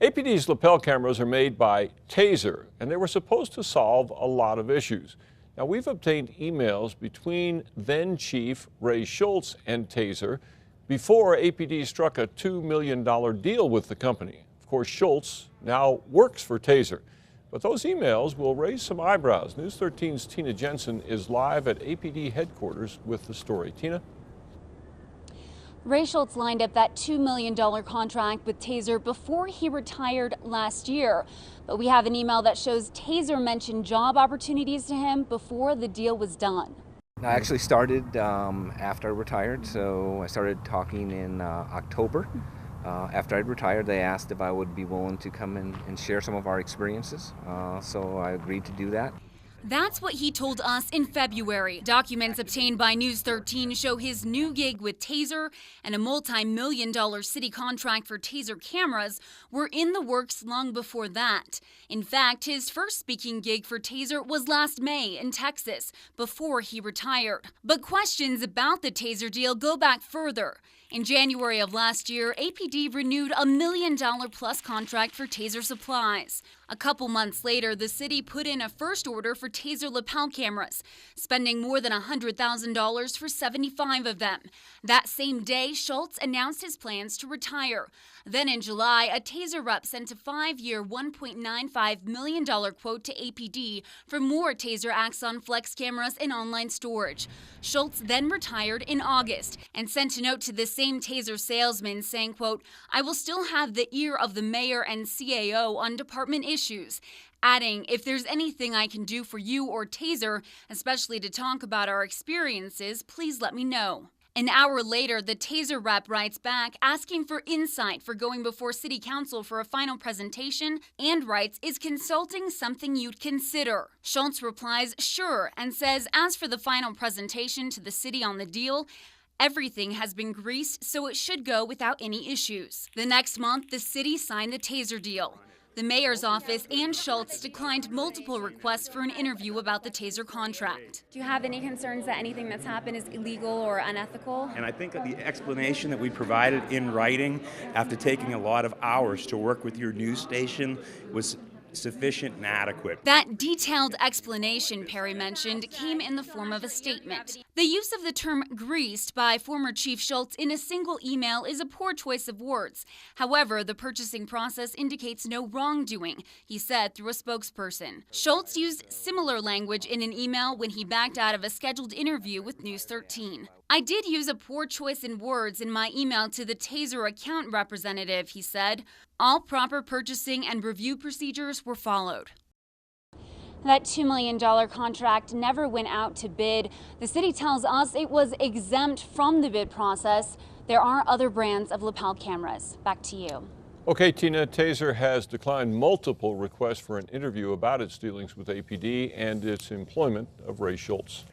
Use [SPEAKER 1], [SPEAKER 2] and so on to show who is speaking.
[SPEAKER 1] APD's lapel cameras are made by Taser, and they were supposed to solve a lot of issues. Now, we've obtained emails between then Chief Ray Schultz and Taser before APD struck a $2 million deal with the company. Of course, Schultz now works for Taser, but those emails will raise some eyebrows. News 13's Tina Jensen is live at APD headquarters with the story. Tina?
[SPEAKER 2] Ray Schultz lined up that $2 million contract with Taser before he retired last year. But we have an email that shows Taser mentioned job opportunities to him before the deal was done.
[SPEAKER 3] I actually started after I retired, so I started talking in October. After I'd retired, they asked if I would be willing to come in and share some of our experiences, so I agreed to do that.
[SPEAKER 2] That's what he told us in February. Documents obtained by News 13 show his new gig with Taser and a multi-million-dollar city contract for Taser cameras were in the works long before that. In fact, his first speaking gig for Taser was last May in Texas, before he retired. But questions about the Taser deal go back further. In January of last year, APD renewed a $1 million-plus contract for Taser supplies. A couple months later, the city put in a first order for Taser lapel cameras, spending more than $100,000 for 75 of them. That same day, Schultz announced his plans to retire. Then in July, a Taser rep sent a 5-year, $1.95 million quote to APD for more Taser Axon Flex cameras and online storage. Schultz then retired in August and sent a note to the same Taser salesman saying, quote, "I will still have the ear of the mayor and CAO on department issues," adding, "If there's anything I can do for you or Taser, especially to talk about our experiences, please let me know." An hour later, the Taser rep writes back asking for insight for going before City Council for a final presentation and writes, "Is consulting something you'd consider?" Schultz replies, "Sure," and says, "As for the final presentation to the city on the deal, everything has been greased, so it should go without any issues." The next month, the city signed the Taser deal. The mayor's office and Schultz declined multiple requests for an interview about the Taser contract. Do you have any concerns that anything that's happened is illegal or unethical?
[SPEAKER 4] And I think that the explanation that we provided in writing after taking a lot of hours to work with your news station was sufficient and adequate.
[SPEAKER 2] That detailed explanation Perry mentioned came in the form of a statement. The use of the term greased by former Chief Schultz in a single email is a poor choice of words. However, the purchasing process indicates no wrongdoing, he said through a spokesperson. Schultz used similar language in an email when he backed out of a scheduled interview with News 13. "I did use a poor choice in words in my email to the Taser account representative," he said. "All proper purchasing and review procedures were followed." That $2 million contract never went out to bid. The city tells us it was exempt from the bid process. There are other brands of lapel cameras. Back to you.
[SPEAKER 1] Okay, Tina, Taser has declined multiple requests for an interview about its dealings with APD and its employment of Ray Schultz.